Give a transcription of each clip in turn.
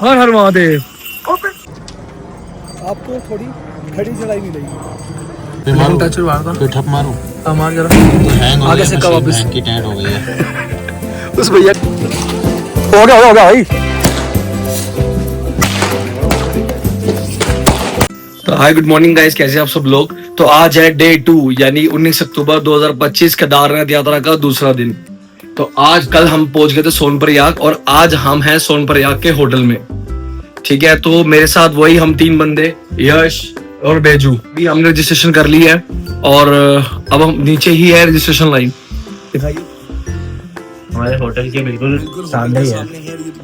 हर हर महादेव। आपको थोड़ी खड़ी चढ़ाई मिलेगी। कोई ठप मारूं? हमारे जरा तो हैंग हो आगे गया, से मशीन वापस हैंग की टाइट हो गई है। उस भैया हो गया भाई। तो हाय गुड मॉर्निंग गाइस, कैसे आप सब लोग। तो आज है डे 2 यानी 19 अक्टूबर 2025 केदारनाथ यात्रा का दूसरा दिन। तो आज कल हम पहुंच गए थे सोनप्रयाग और आज हम हैं सोनप्रयाग के होटल में। ठीक है, तो मेरे साथ वही हम 3 बंदे, यश और बैजू। भी हमने रजिस्ट्रेशन कर ली है और अब हम नीचे ही है रजिस्ट्रेशन लाइन। दिखाइए हमारे होटल के बिल्कुल सामने ही है।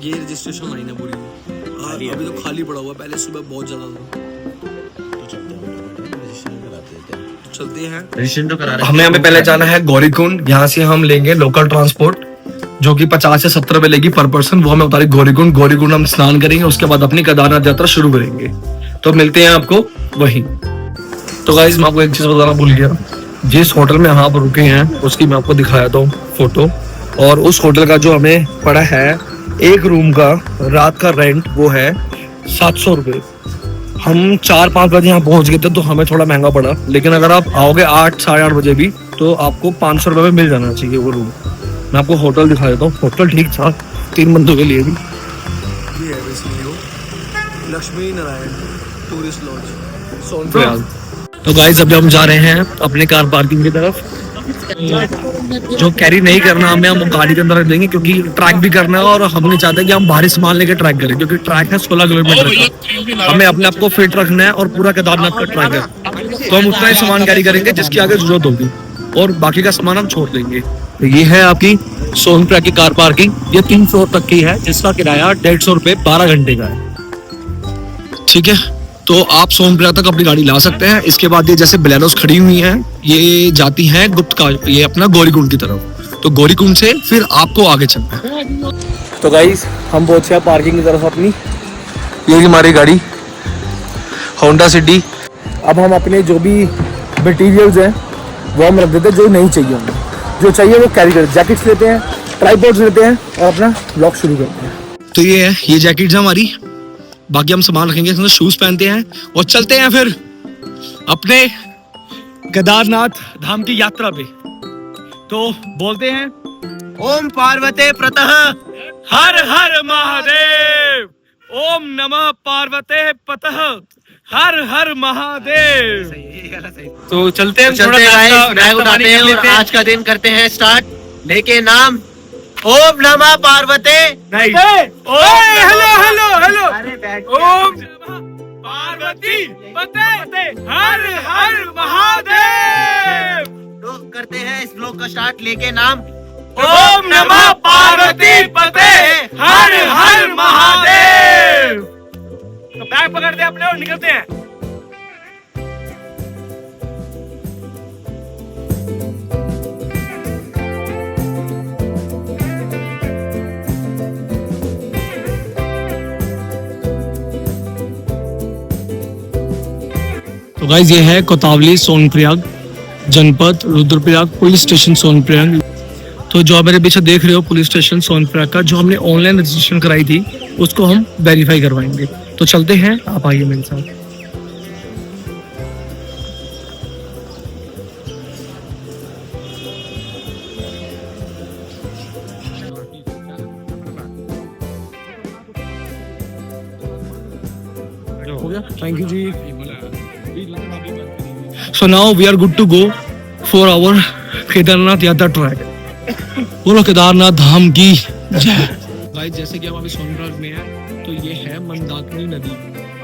ये रजिस्ट्रेशन लाइन है पूरी। अभी तो खाली पड़ा हुआ, पहले सुबह बहुत ज्यादा था। चलते हैं, रजिस्ट्रेशन तो करा रहे हैं। हमें पहले जाना है गौरीकुंड। यहाँ से हम लेंगे लोकल ट्रांसपोर्ट जो कि 50 से 70 रुपए लेगी पर पर्सन। वो हमें उतारी गौरीकुंड। गौरीकुंड हम स्नान करेंगे, उसके बाद अपनी केदारनाथ यात्रा शुरू करेंगे। तो मिलते हैं आपको वहीं। तो गाइस मैं आपको एक चीज बताना भूल गया, जिस होटल में आप रुके हैं उसकी मैं आपको दिखाया था फोटो। और उस होटल का जो हमें पड़ा है एक रूम का रात का रेंट वो है 700 रुपये। हम 4-5 बजे यहाँ पहुंच गए थे तो हमें थोड़ा महंगा पड़ा, लेकिन अगर आप आओगे 8 साढ़े 8 बजे भी तो आपको 500 रुपये में मिल जाना चाहिए वो रूम। मैं आपको होटल दिखा देता हूँ। होटल ठीक था 3 बंदों के लिए भी। ये है लक्ष्मी नारायण टूरिस्ट लॉज सोनप्रयाग। तो गाइस अभी हम जा रहे हैं अपने कार पार्किंग की तरफ। जो कैरी नहीं करना हमें, हम गाड़ी के अंदर रख देंगे क्योंकि ट्रैक भी करना है और हम नहीं चाहते कि हम भारी सामान लेके ट्रैक करें, क्योंकि ट्रैक है 16 किलोमीटर का। हमें अपने आप को फिट रखना है और पूरा केदारनाथ का ट्रैक है, तो हम उतना ही सामान कैरी करेंगे जिसकी आगे जरूरत होगी और बाकी का सामान हम छोड़ देंगे। तो ये है आपकी सोनप्रयाग की कार पार्किंग। ये 3 फ्लोर तक की है जिसका किराया 150 रुपये 12 घंटे का है। ठीक है, तो आप सोनप्रयाग तक अपनी गाड़ी ला सकते हैं। इसके बाद ये जैसे बोलेरोस खड़ी हुई हैं, ये जाती हैं गुप्त का, ये अपना गौरीकुंड की तरफ। तो गौरीकुंड से फिर आपको आगे चलना है। तो गाइस हम पहुंचे हैं पार्किंग की तरफ अपनी। ये हमारी गाड़ी होंडा सिटी। अब हम अपने जो भी मटेरियल्स हैं वो हम रख देते हैं, जो नहीं चाहिए हमें। जो चाहिए वो कैरी करते, जैकेट्स लेते हैं, ट्राइपॉड्स लेते हैं और अपना ब्लॉग शुरू करते हैं। तो ये है, ये जैकेट्स है हमारी। बाकी हम सामान रखेंगे, इसमें शूज पहनते हैं और चलते हैं फिर अपने केदारनाथ धाम की यात्रा पे। तो बोलते हैं ओम पार्वते प्रतः हर हर महादेव, ओम नमः पार्वते पतः हर हर महादेव। तो चलते हैं, चलते हैं, बैग उठाते हैं और आज का दिन करते हैं स्टार्ट। लेके नाम ओम नमः पार्वते। नहीं, हेलो हेलो हेलो, ओम नमः पार्वती पते हर हर महादेव। तो करते हैं इस ब्लॉग का स्टार्ट। लेके नाम ओम नमः पार्वती पते हर हर महादेव। तो बैग पकड़ते हैं अपने और निकलते हैं। तो गाइस ये है कोतावली सोनप्रयाग जनपद रुद्रप्रयाग पुलिस स्टेशन सोनप्रयाग। तो जो आप मेरे पीछे देख रहे हो पुलिस स्टेशन सोनप्रयाग का, जो हमने ऑनलाइन रजिस्ट्रेशन कराई थी उसको हम वेरीफाई करवाएंगे। तो चलते हैं, आप आइए मेरे साथ। हो गया, thank you ji. So now we are good to go for our Kedarnath yatra track. बोलो केदारनाथ धाम की जय। गाइस जैसे कि हम अभी सोनप्रयाग में हैं, तो ये है मंदाकिनी नदी।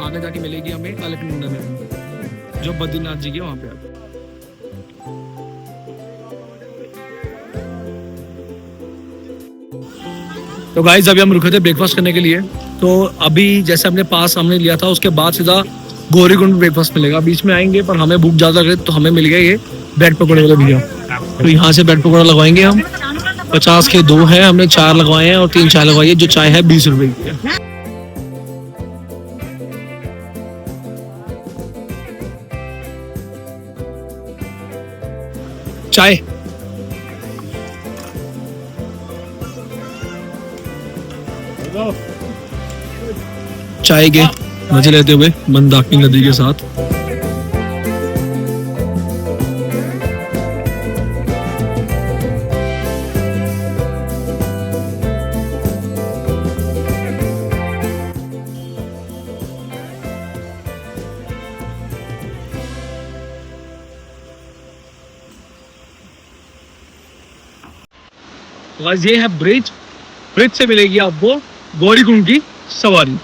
आगे जाके मिलेगी हमें अलकनंदा नदी जो बद्रीनाथ जी के वहाँ पे है। तो गाइस अभी हम रुके थे ब्रेकफास्ट करने के लिए। तो अभी जैसे हमने पास हमने लिया था, उसके बाद सीधा गौरीकुंड ब्रेकफास्ट मिलेगा। बीच में आएंगे पर हमें भूख ज्यादा लगे तो हमें मिल गया ये ब्रेड पकौड़े वाले भैया। तो यहाँ से ब्रेड पकौड़ा लगवाएंगे हम। 50 के 2 हैं, हमने 4 लगवाए हैं और 3 चाय लगवाई है। जो चाय है 20 रुपए की है। चाय चाय के मजे लेते हुए मंदाकिनी नदी के साथ। बस ये है ब्रिज, ब्रिज से मिलेगी आपको गौरीकुंड की सवारी।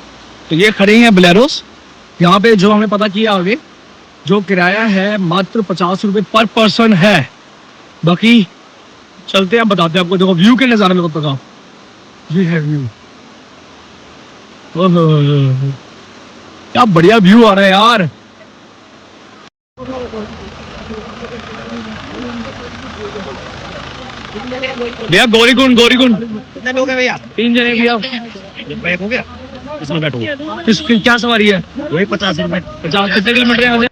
तो ये खड़े हैं बोलेरोस, यहाँ पे जो हमें पता किया आगे जो किराया है मात्र 50 रुपए पर पर्सन है। बाकी चलते हैं, बताते हैं आपको। देखो व्यू के नज़ारे में पता, ये है व्यू, क्या बढ़िया व्यू आ रहा है यार। भैया गौरीकुंड, गौरीकुंड कितने लोग हैं भैया? 3 जने भैया। बैग हो गया? इसमें बैठो। इसकी क्या सवारी है? वही 50 रुपए। 50 कितने किलोमीटर है यहाँ से?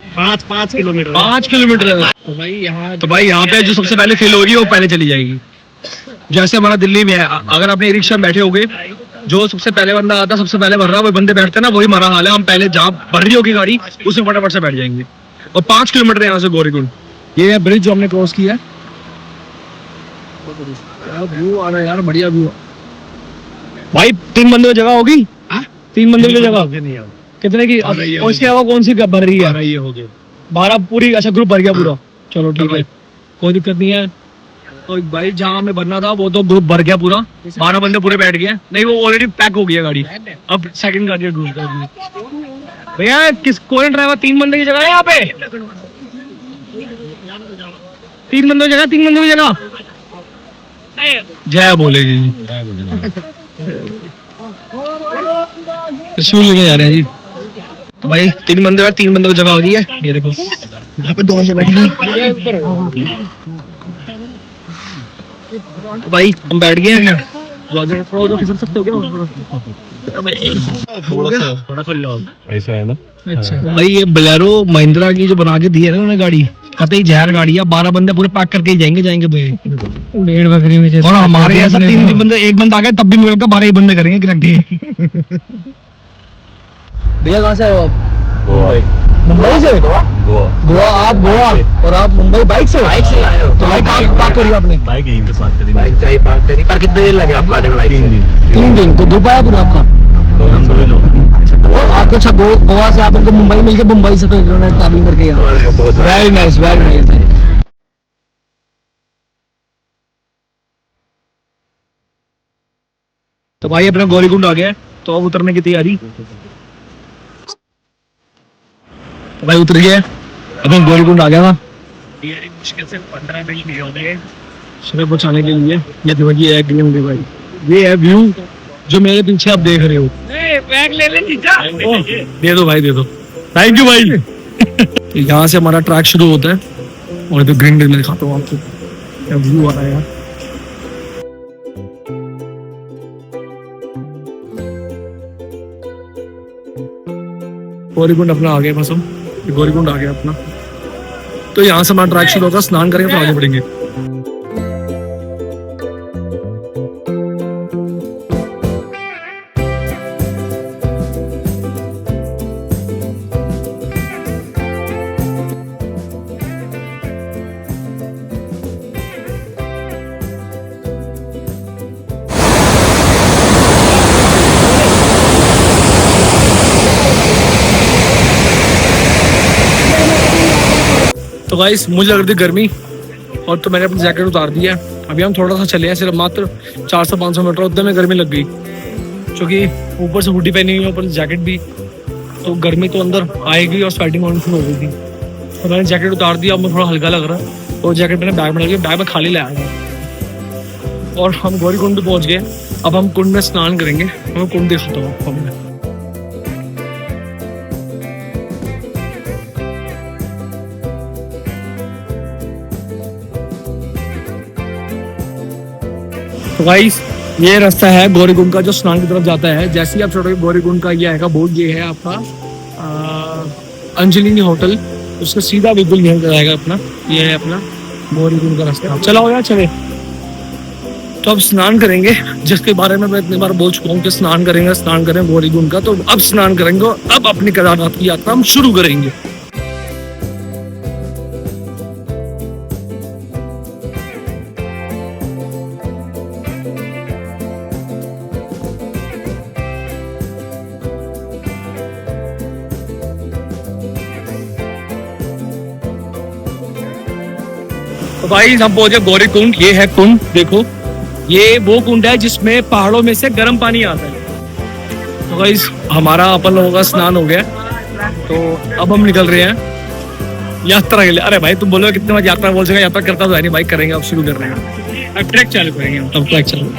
5 किलोमीटर। 5 किलोमीटर है। तो भाई यहाँ पे जो सबसे पहले फेल होगी वो पहले चली जाएगी। जैसे हमारा दिल्ली में है, अगर आपने रिक्शा में बैठे होगे, जो सबसे पहले बंदा आता सबसे पहले भर रहा, वही बंदे बैठते ना, वही हमारा हाल है। हम पहले जहाँ भर रही होगी गाड़ी उसमें फटाफट से बैठ जाएंगे। और 5 किलोमीटर है यहाँ से गौरीकुंड। ये है ब्रिज जो हमने क्रॉस किया है। व्यू आ रहा है यार, बढ़िया व्यू। भाई 3 बंदों की जगह होगी? 3 बंदों की जगह कितने की? और इसके अलावा कौन सी भर रही है? ये हो गया 12 पूरी। अच्छा ग्रुप भर गया पूरा, चलो ठीक है, कोई दिक्कत नहीं है। तो भाई जहाँ हमें भरना था वो तो ग्रुप भर गया पूरा, 12 बंदे पूरे बैठ गए। नहीं वो ऑलरेडी पैक हो गया गाड़ी, अब सेकंड गाड़ी ढूंढ कर। भैया किस कौन ड्राइवर? 3 बंदे की जगह है यहाँ पे? 3 बंदों की जगह, 3 बंदों की जगह। जय बोलेगी जी, शू लेके जा रहे हैं जी। तो भाई 3 बंदे और 3 बंदों की जगह हो गई है। ये देखो यहाँ पे 2 से बैठे। तो भाई हम बैठ गए हैं। खिसक सकते हो क्या? थोड़ा खुल लो ऐसा है ना। अच्छा भाई ये बोलेरो महिंद्रा की जो बना के दी है ना उन्होंने गाड़ी, कतई जहर गाड़ी है। 12 बंदे पूरे पैक करके ही जाएंगे भाई। भेड़ बकरी में और हमारे ऐसा 3 बंदे, एक बंदा आ गया तब भी मिलकर 12 ही बंदे करेंगे इकट्ठे। भैया कहाँ से आए हो आप? मुंबई से? गोवा। आप गोवा और आप मुंबई बाइक से? बाइक से आए हो तो भाई कहाँ पार्क करी आपने? बाइक यहीं पे पार्क करी। बाइक चाहिए पार्क करी। पर कितने दिन लगे आपको आने में? 3 दिन। तो धूप आया पूरा आपका? आपको अच्छा गोवा से आप उनको मुंबई मिलके मुंबई से तो इन्होंने ट्रैवलिंग करके यहाँ। Very nice, very nice. तो भाई अपना गौरीकुंड आ गया है, तो अब उतरने की तैयारी। तो भाई उतर गया, अपना गौरीकुंड आ गया था। मुश्किल से 15 मिनट भी हो गए सुबह पहुंचाने के लिए। ये देखो ये है ग्रीन भाई, ये है व्यू जो मेरे पीछे आप देख रहे हो। बैग ले ले जीजा। दे दो भाई, दे दो। थैंक यू भाई। यहाँ से हमारा ट्रैक शुरू होता है और तो ग्रीन में दिखाता हूँ आपको क्या व्यू आ रहा है यार। गौरीकुंड अपना आ गया, बस हम गौरीकुंड आ गया अपना। तो यहाँ से हमारा ट्रैक शुरू होगा, स्नान करेंगे तो आगे बढ़ेंगे। तो गाइस मुझे लग रही थी गर्मी और तो मैंने अपनी जैकेट उतार दी है। अभी हम थोड़ा सा चले हैं, सिर्फ मात्र 400-500 मीटर, उतने में गर्मी लग गई क्योंकि ऊपर से हुडी पहनी हुई है, ऊपर से जैकेट भी, तो गर्मी तो अंदर आएगी और स्वेटिंग होनी शुरू हो गई थी। तो मैंने जैकेट उतार दिया, अब मुझे थोड़ा हल्का लग रहा है और जैकेट मैंने बैग में लगी, बैग में खाली ले आया और हम गौरीकुंड पहुँच गए। अब हम कुंड में स्नान करेंगे, मैं कुंड दिखाता हूँ हमने। तो गाइस ये रास्ता है गौरीकुंड का जो स्नान की तरफ जाता है। जैसे ही आप छोटे गौरीकुंड का ये आएगा बोर्ड, ये है आपका अंजलिनी होटल, उसका सीधा बिल्कुल यहीं जाएगा अपना। ये है अपना गौरीकुंड का रास्ता। चलाओ यार चले। तो अब स्नान करेंगे, जिसके बारे में मैं इतनी बार बोल चुका हूँ कि स्नान करें गौरीकुंड का। तो अब स्नान करेंगे और अब अपनी केदारनाथ की यात्रा हम शुरू करेंगे। तो भाई हम पहुंचे गौरीकुंड। ये है कुंड, देखो ये वो कुंड है जिसमें पहाड़ों में से गर्म पानी आता है। तो गाइस हमारा अपन लोगों का स्नान हो गया, तो अब हम निकल रहे हैं यात्रा के लिए। अरे भाई तुम बोलो कितने बजे यात्रा बोल सकेगा, यात्रा करता तो है नहीं भाई, करेंगे अब शुरू कर रहे हैं। अब ट्रैक चालू करेंगे, अब ट्रैक चालू।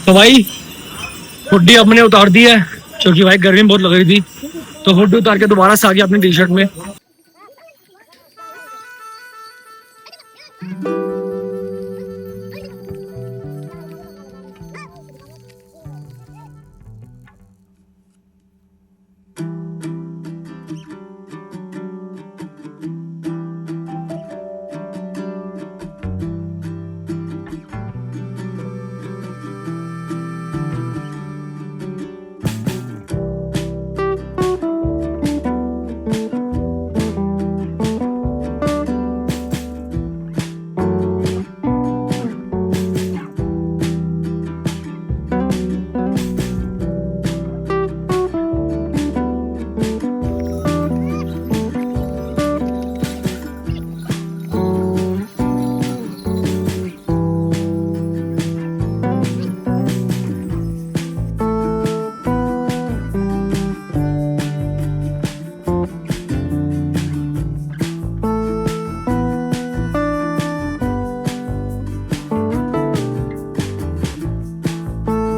तो भाई हुड्डी अपने उतार दी है क्योंकि भाई गर्मी बहुत लग रही थी, तो हुड्डी उतार के दोबारा से आ गया अपनी टी शर्ट में।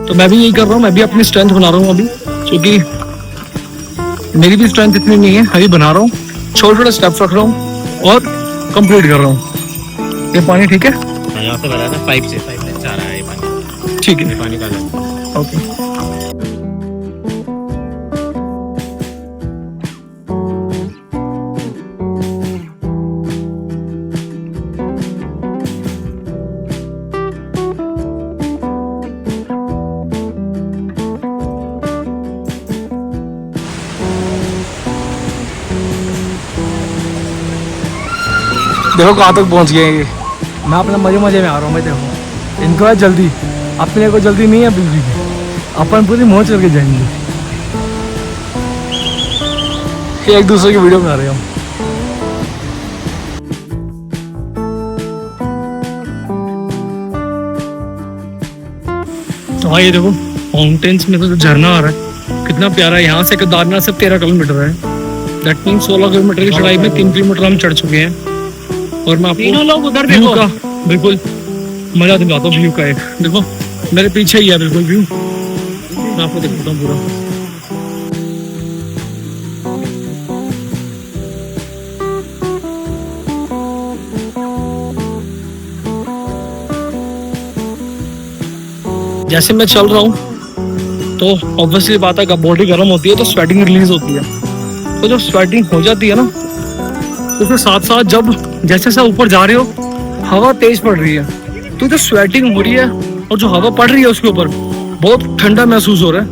तो मैं भी यही कर रहा हूँ, मैं भी अपनी स्ट्रेंथ बना रहा हूँ अभी, क्योंकि मेरी भी स्ट्रेंथ इतनी नहीं है, अभी बना रहा हूँ, छोटे छोटे स्टेप्स रख रहा हूँ और कंप्लीट कर रहा हूँ। ये पानी ठीक है? यहाँ से भरा था, पाइप से आ रहा है ये पानी। ठीक है, पानी डाला। ओके। देखो कहाँ तक पहुँच गए ये। मैं अपने मजे में आ रहा हूँ। मैं देखो इनको है जल्दी, अपने को जल्दी नहीं है बिल्कुल भी। अपन पूरी मौज करके जाएंगे। एक दूसरे की वीडियो बना रहे हम। तो हाँ ये देखो माउंटेन्स में तो जो झरना आ रहा है कितना प्यारा है। यहाँ से केदारनाथ से 13 किलोमीटर है। दैट मीन 16 किलोमीटर की चढ़ाई में 3 किलोमीटर हम चढ़ चुके हैं। और मैं आपको लोग उधर व्यू का बिल्कुल मजा दिलाता हूँ। व्यू का एक देखो मेरे पीछे ही है बिल्कुल व्यू, मैं आपको दिखाता हूँ पूरा। जैसे मैं चल रहा हूँ तो ऑब्वियसली बात है बॉडी गर्म होती है तो स्वेटिंग रिलीज होती है। तो जब स्वेटिंग हो जाती है ना तो उसके साथ साथ जब जैसे जैसे ऊपर जा रहे हो हवा तेज पड़ रही है, तो जो स्वेटिंग हो रही है और जो हवा पड़ रही है उसके ऊपर बहुत ठंडा महसूस हो रहा है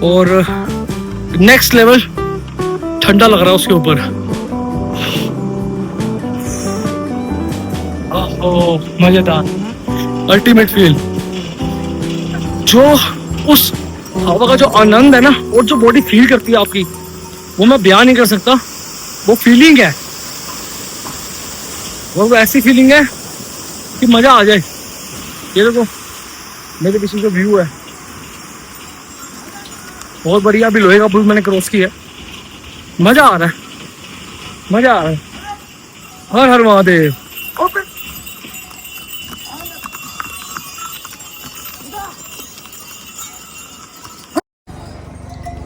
और नेक्स्ट लेवल ठंडा लग रहा है उसके ऊपर। मजेदार अल्टीमेट फील। जो उस हवा का जो आनंद है ना और जो बॉडी फील करती है आपकी, वो मैं बयान नहीं कर सकता। वो फीलिंग है, वो ऐसी फीलिंग है कि मजा आ जाए। ये देखो मेरे पीछे जो व्यू है बहुत बढ़िया। अभी लोहे का पुल मैंने क्रॉस किया, मजा आ रहा है, मजा आ रहा है। हर हर महादेव।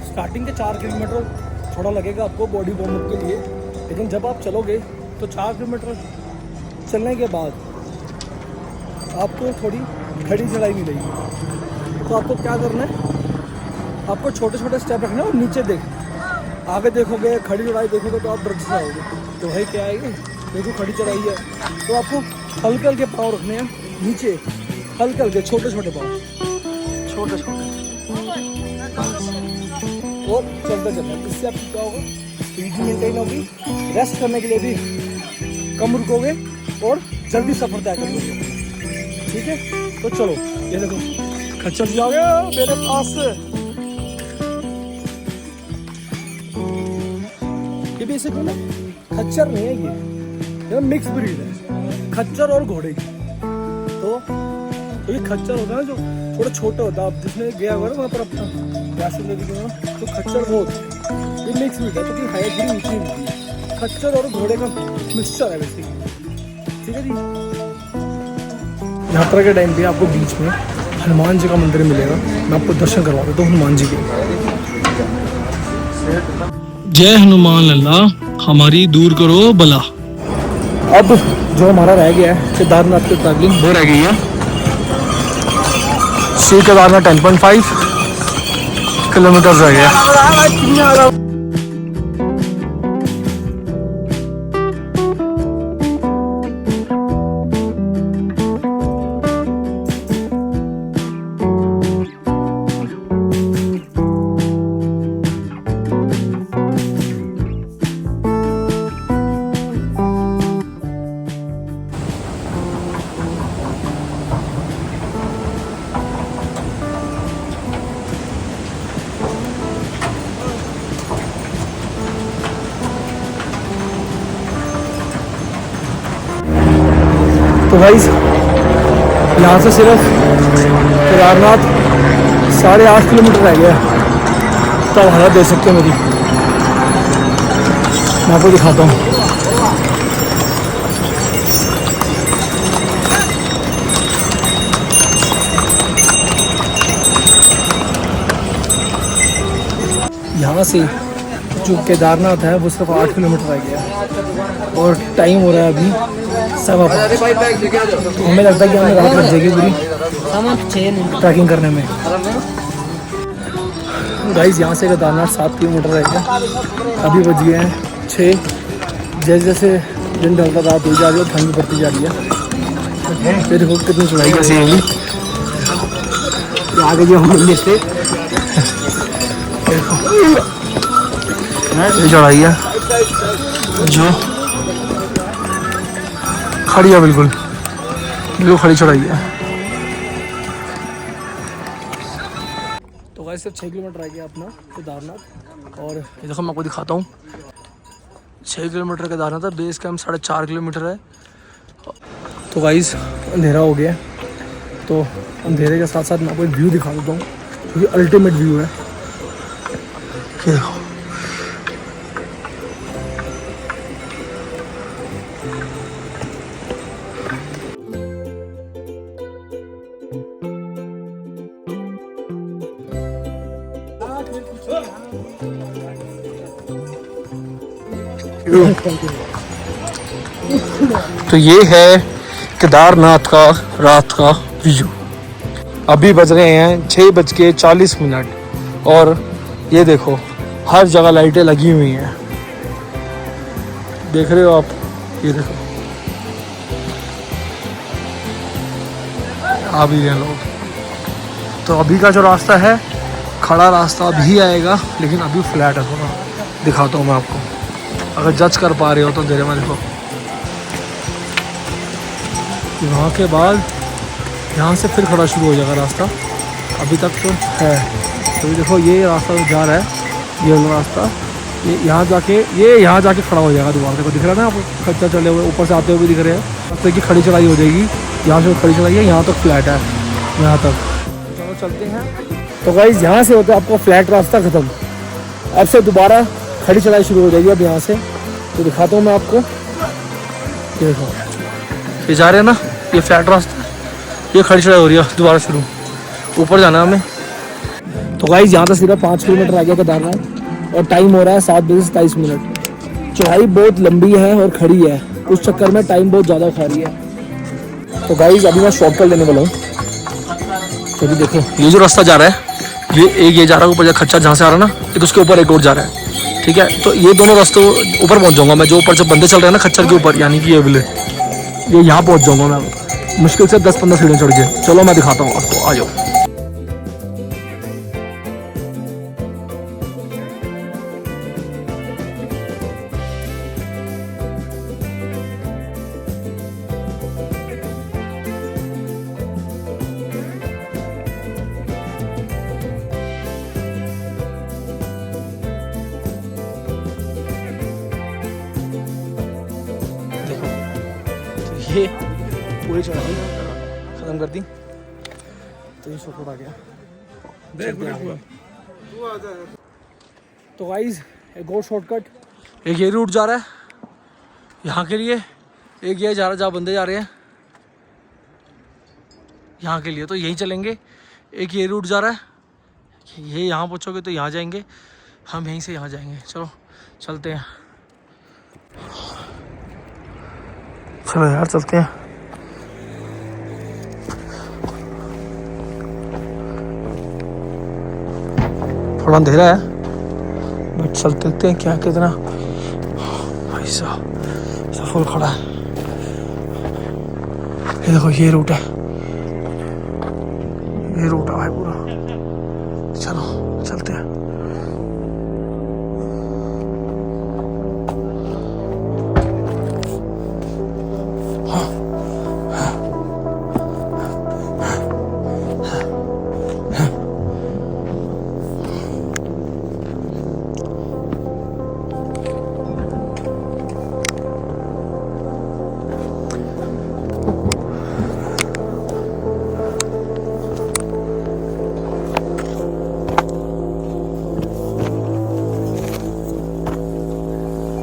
स्टार्टिंग के 4 किलोमीटर थोड़ा लगेगा आपको बॉडी वार्म अप के लिए, लेकिन जब आप चलोगे तो 4 किलोमीटर चलने के बाद आपको थोड़ी खड़ी चढ़ाई मिलेगी। तो आपको क्या करना है, आपको छोटे छोटे स्टेप रखने और नीचे देख आगे देखोगे खड़ी चढ़ाई देखोगे तो आप डर जाओगे। तो भाई क्या है ये देखो खड़ी चढ़ाई है तो आपको हल्के हल्के पाँव रखने हैं नीचे, हल्के हल्के छोटे छोटे पाँव, छोटे छोटे और चलते चलते। इससे आपकी क्या होगा स्पीड भी मेंटेन होगी, रेस्ट करने के लिए भी कम रुकोगे और जल्दी सफर तय कर लोगे। ठीक है तो चलो ये देखो खच्चर जा गया मेरे पास से। ये बेसिकली ना खच्चर नहीं है, ये मिक्स ब्रीड है खच्चर और घोड़े की। तो ये खच्चर होता है जो थोड़ा छोटा होता है, आप जिसने गया हुआ ना वहाँ पर अपना वैष्णो देवी के वहाँ, तो खच्चर वो होता है। ये मिक्स ब्रीड है तो कि हाइट बड़ी ऊँची होती है, खच्चर और घोड़े का मिक्सचर है बेसिकली। ठीक है जी। यात्रा के टाइम पे आपको बीच में हनुमान जी का मंदिर मिलेगा, मैं आपको दर्शन करवा देता हूँ हनुमान जी के। जय हनुमान लल्ला हमारी दूर करो बला। अब जो हमारा रह गया है केदारनाथ की ट्रैवलिंग वो रह गई है श्री केदारनाथ 10.5 किलोमीटर रह गया। तो भाई यहाँ से सिर्फ केदारनाथ 8.5 किलोमीटर रह गया, तब हालत देख सकते हो मेरी, मैं आपको दिखाता हूँ। यहाँ से जो केदारनाथ है वो सिर्फ 8 किलोमीटर रह गया और टाइम हो रहा है अभी 7:15। तो हमें लगता है कि हमें रात लग जाएगी पूरी ट्रैकिंग करने में। गाइस यहाँ से केदारनाथ 7 किलोमीटर रह गया, अभी बज गए हैं 6। जैसे जैसे दिन ढलता रात हो जा रही है, ठंड बढ़ती जा रही है। फिर देखो कितनी चढ़ाई कैसी होगी आगे जो हम मंदिर से ये चढ़ाई है जो खड़ी है, बिल्कुल खड़ी चढ़ाई है। तो गाइस सिर्फ 6 किलोमीटर रह गया अपना केदारनाथ, और ये देखो मैं आपको दिखाता हूँ 6 किलोमीटर केदारनाथ है, बेस कैंप 4.5 किलोमीटर है। तो गाइस अंधेरा हो गया, तो अंधेरे के साथ साथ मैं आपको एक व्यू दिखा देता हूँ क्योंकि अल्टीमेट व्यू है। देखो तो ये है केदारनाथ का रात का व्यू। अभी बज रहे हैं 6:40 और ये देखो हर जगह लाइटें लगी हुई हैं, देख रहे हो आप, ये देखो आ भी रहे लोग। तो अभी का जो रास्ता है खड़ा रास्ता अभी आएगा, लेकिन अभी फ्लैट है थोड़ा, दिखाता हूँ मैं आपको अगर जज कर पा रहे हो तो। धीरे में देखो वहाँ के बाद यहाँ से फिर खड़ा शुरू हो जाएगा रास्ता, अभी तक तो है। तो देखो ये रास्ता जा रहा है, ये वाला रास्ता, ये यहाँ जाके खड़ा हो जाएगा दोबारा। देखो दिख रहा है ना आपको, खच्चर चले हुए ऊपर से आते हुए भी दिख रहे हैं। रास्ते की खड़ी चढ़ाई हो जाएगी, यहाँ से खड़ी चढ़ाई है, यहाँ तक फ्लैट है, यहाँ तक। चलो चलते हैं। तो गाइस यहाँ से होता है आपका फ्लैट रास्ता ख़त्म, अब से दोबारा खड़ी चढ़ाई शुरू हो जाएगी। अब यहाँ से तो दिखाता हूँ मैं आपको, ये देखो ये जा रहे हैं ना, ये फ्लैट रास्ता, ये खड़ी चढ़ाई हो रही है दोबारा शुरू, ऊपर जाना है हमें। तो गाइस यहाँ से सिर्फ 5 किलोमीटर आ गया केदारनाथ और टाइम हो रहा है 7:27। चढ़ाई बहुत लंबी है और खड़ी है, उस चक्कर में टाइम बहुत ज़्यादा खा रही है। तो गाइस अभी मैं शॉर्टकट लेने वाला हूँ। तो अभी देखो ये जो रास्ता जा रहा है ये जा रहा है ऊपर खच्चर जहाँ से आ रहा है ना, एक उसके ऊपर एक और जा रहा है, ठीक है। तो ये दोनों रास्ते ऊपर पहुँच जाऊँगा मैं, जो ऊपर जब बंदे चल रहे हैं ना खच्चर के ऊपर, यानी कि ये वाले, ये यहाँ पहुँच जाऊँगा मैं मुश्किल से 10-15 सीढ़ियाँ चढ़ के। चलो मैं दिखाता हूँ आपको, आ जाओ। ये पूरी चढ़ाई खत्म कर दी, तो ये शॉर्टकट आ गया। तो गाइस एक और शॉर्टकट, एक ये रूट जा रहा है यहाँ के लिए, एक ये जा रहा है जहाँ बंदे जा रहे हैं यहाँ के लिए, तो यहीं चलेंगे। एक ये रूट जा रहा है, ये यहाँ पहुँचोगे तो यहाँ जाएंगे, हम यहीं से यहाँ जाएंगे। चलो चलते हैं, चलो यार चलते हैं। थोड़ा अंधेरा है बट चलते देखते हैं क्या कितना। भाई साहब फुल खड़ा है, ये देखो ये रूट है, ये रूट है भाई पूरा। चलो चलते हैं।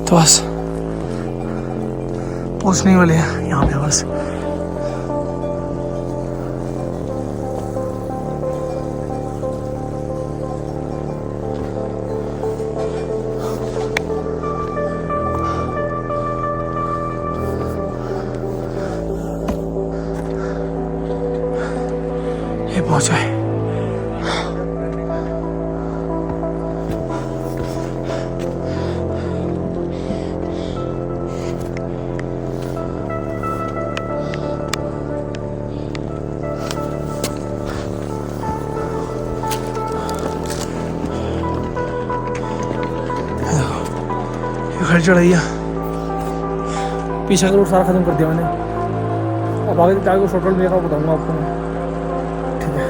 तो बस पहुंचने वाले हैं यहाँ पे बस। ये पहुंचा है। घर चढ़ाइया पीछे का रूट सारा खत्म कर दिया मैंने, अब आगे जाके को शॉर्टकट मेरा बताऊंगा आपको मैं, ठीक है।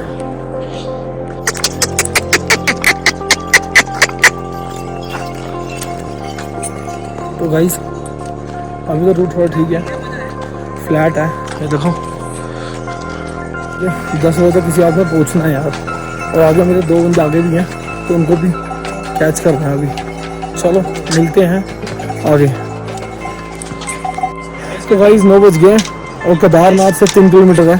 तो गाइस अभी तो रूट थोड़ा ठीक है, फ्लैट है, ये देखो 10 बजे तक किसी आदमी में पहुँचना है यार, और आगे मेरे 2 बंदे आगे भी हैं तो उनको भी कैच करना है अभी। चलो मिलते हैं आगे। तो गाइस 9 बज गए और केदारनाथ से 3 किलोमीटर है,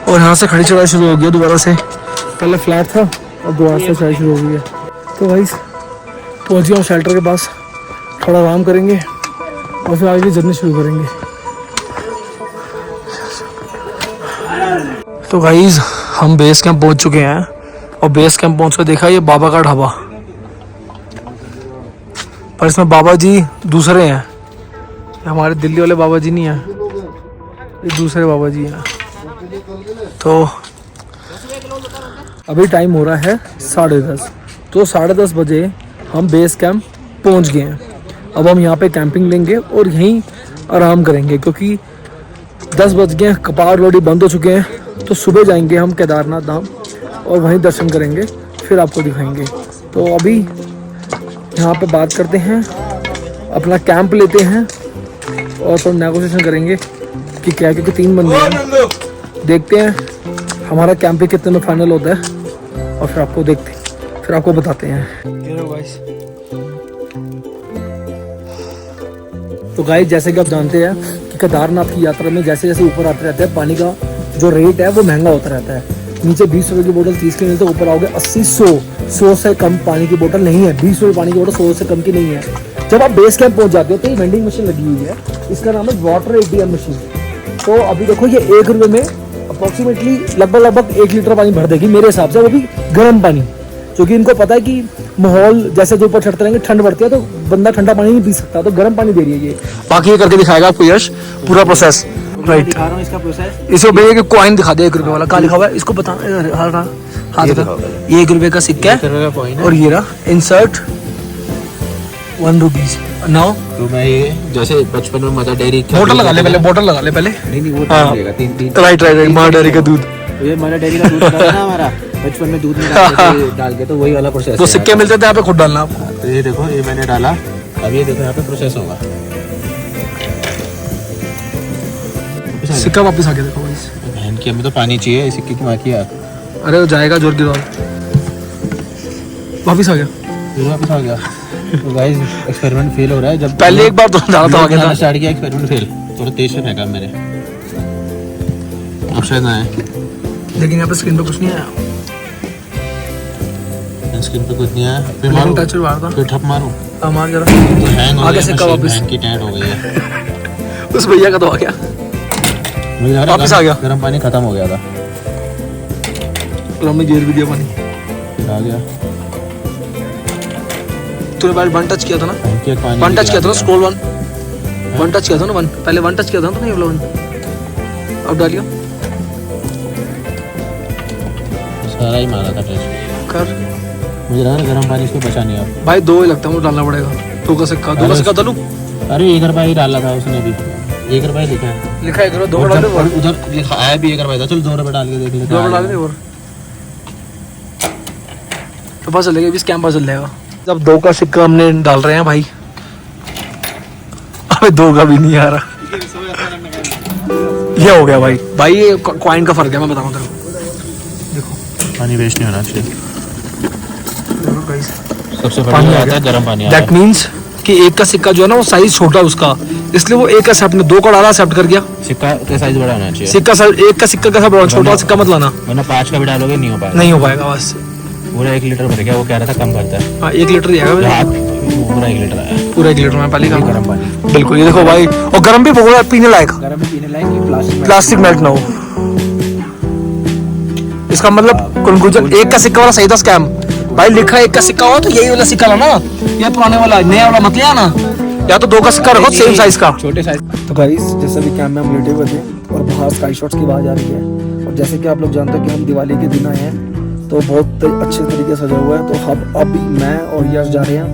और यहाँ से खड़ी चढ़ाई शुरू हो गई दोबारा से, पहले फ्लैट था और दोबारा से चढ़ाई शुरू हो गई है। तो गाइस पहुँच गया हूँ शेल्टर के पास, थोड़ा आराम करेंगे और फिर आगे की जर्नी शुरू करेंगे। तो गाइस हम बेस कैंप पहुँच चुके हैं, और बेस कैंप पहुँच कर देखा ये बाबा का ढाबा, पर इसमें बाबा जी दूसरे हैं, हमारे दिल्ली वाले बाबा जी नहीं हैं, ये दूसरे बाबा जी हैं। तो अभी टाइम हो रहा है 10:30, तो 10:30 बजे हम बेस कैंप पहुंच गए हैं। अब हम यहाँ पे कैंपिंग लेंगे और यहीं आराम करेंगे, क्योंकि 10 बज गए, कपाट लोडी बंद हो चुके हैं। तो सुबह जाएंगे हम केदारनाथ धाम और वहीं दर्शन करेंगे, फिर आपको दिखाएंगे। तो अभी यहाँ पे बात करते हैं, अपना कैंप लेते हैं और थोड़ा नेगोशिएशन करेंगे कि क्या, क्योंकि 3 बंदे हैं, देखते हैं हमारा कैंप कितने में फाइनल होता है, और फिर आपको देखते हैं, फिर आपको बताते हैं। तो गाइस जैसे कि आप जानते हैं कि केदारनाथ की यात्रा में जैसे जैसे ऊपर आते रहते हैं, पानी का जो रेट है वो महंगा होता रहता है। नीचे 20 रुपये की बोतल 30 की मिलती है, ऊपर आओगे 80-100 से कम पानी की बोतल नहीं है। 20 रुपये पानी की बोतल 100 से कम की नहीं है। जब आप बेस कैंप पहुंच जाते हो तो ये वेंडिंग मशीन लगी हुई है, इसका नाम है वाटर ATM मशीन। तो अभी देखो ये 1 रुपये में अप्रोक्सीमेटली लगभग 1 लीटर पानी भर देगी मेरे हिसाब से, वो भी गर्म पानी, क्योंकि इनको पता है कि माहौल जैसे जो ऊपर चढ़ते रहेंगे ठंड बढ़ती है तो बंदा ठंडा पानी नहीं पी सकता, तो गर्म पानी दे रही है ये। बाकी ये करके दिखाएगा आपको यश पूरा प्रोसेस। राइट, दिखा रहा हूँ इसका प्रोसेस। इसको भैया कि कॉइन दिखा दे 1 रुपए वाला, कहाँ लिखा हुआ है इसको बता। हाथ का ये 1 रुपए का सिक्का है और ये रहा इंसर्ट 1 रुपीज। नाउ तो मैं ये जैसे बचपन में मदर डेयरी बोतल लगा ले पहले, बोतल लगा ले पहले। नहीं वो हाँ। देगा 3 राइट मदर डेयरी का दूध, ये मदर डेयरी का दूध था ना हमारा बचपन में, दूध में डाल के तो वही वाला प्रोसेस तो सिक्के मिलते थे यहाँ पे खुद डालना आपको। तो ये देखो ये मैंने डाला, अब ये देखो यहाँ पे प्रोसेस होगा। सिक्का वापस आ गया देखो गाइस। बहन की हमें तो पानी चाहिए सिक्के की माँ की यार। अरे वो जाएगा जोर की दौड़, वापस आ गया। फिर वापस आ गया। तो गाइस एक्सपेरिमेंट फेल हो रहा है। जब पहले एक बार तो डाला था आगे था, स्टार्ट किया एक्सपेरिमेंट फेल, थोड़ा तेज से फेंका मेरे, अब शायद ना आए, लेकिन यहाँ पे स्क्रीन पे कुछ नहीं आया। स्क्रीन पे कुछ नहीं आया। फिर लेकिन मारूं, टच मार था, फिर ठप मारूं मार जरा। तो हैंग हो आगे गया, सिक्का मशीन वापस। बहन की टैट हो गई है। उस भैया का तो आ गया, मुझे लग रहा वापस आ गया। गर्म पानी खत्म हो गया था, और हमने गिर भी दिया पानी। आ गया। तूने पहले 1 टच किया था ना, बहन की एक पानी 1 टच किया था ना, गिरा स्क्रॉल 1 टच किया था ना, 1 पहले 1 टच किया था ना, तो नहीं 1। अब डालियो सारा ही मारा था टेस्ट। कर मुझे लगा गर्म पानी इसको बचा नहीं अब। भाई 2 ही लगता है, मुझे डालना पड़ेगा। 2 का सिक्का डालू, अरे 1 रुपया ही डाला था उसने भी, 1 रुपया लिखा है। लिखा है करो 2 और डाल जब दे, उधर लिखा आया भी 1 रुपया था, चल 2 रुपये डाल के देख ले। 2 डाल दे और तो पता चलेगा, इस कैंप पता चल जाएगा। जब 2 का सिक्का हमने डाल रहे हैं भाई, अबे 2 का भी नहीं आ रहा। ये हो गया भाई, ये कॉइन का फर्क है, मैं बताऊं तेरे को। देखो पानी वेस्ट नहीं होना चाहिए। देखो गाइस, सबसे पानी बड़ा आ आता है गर्म पानी आता दैट मीन्स कि 1 का सिक्का जो है ना वो साइज छोटा उसका, इसलिए वो 1 का एक्सेप्ट ने 2 का डाला एक्सेप्ट कर गया। है। सिक्का का साइज बड़ा होना चाहिए। सिक्का 1 का सिक्का का बड़ा, छोटा सिक्का मत लाना, वरना 5 का भी डालोगे नहीं हो पाएगा। नहीं हो पाएगा बस। पूरा 1 लीटर भर गया, वो कह रहा था कम करता है। हाँ 1 लीटर दिया हाथ पूरा 1 लीटर आया, पूरा 1 लीटर में पहले का गर्म पानी। बिल्कुल। ये देखो भाई, और गर्म भी पकौड़ा पीने लायक, गर्म में पीने लायक, प्लास्टिक प्लास्टिक मेल्ट ना हो। इसका मतलब कंक्लूजन 1 का सिक्का वाला सही था स्कैम भाई। लिखा है 1 का सिक्का हो तो यही वाला सिक्का लाना, ये पुराने वाला, नया वाला मत ले आना, या तो 2 का सिक्का रखो सेम साइज का। छोटे साइज। तो गाइस जैसे भी कैंप में हम लेटे हुए थे और बाहर स्काई शॉट्स की आवाज आ रही है, और जैसे कि आप लोग जानते हैं कि हम दिवाली के दिन आए हैं, तो बहुत अच्छे तरीके से सजा हुआ है। तो हम अभी मैं और यश जा रहे हैं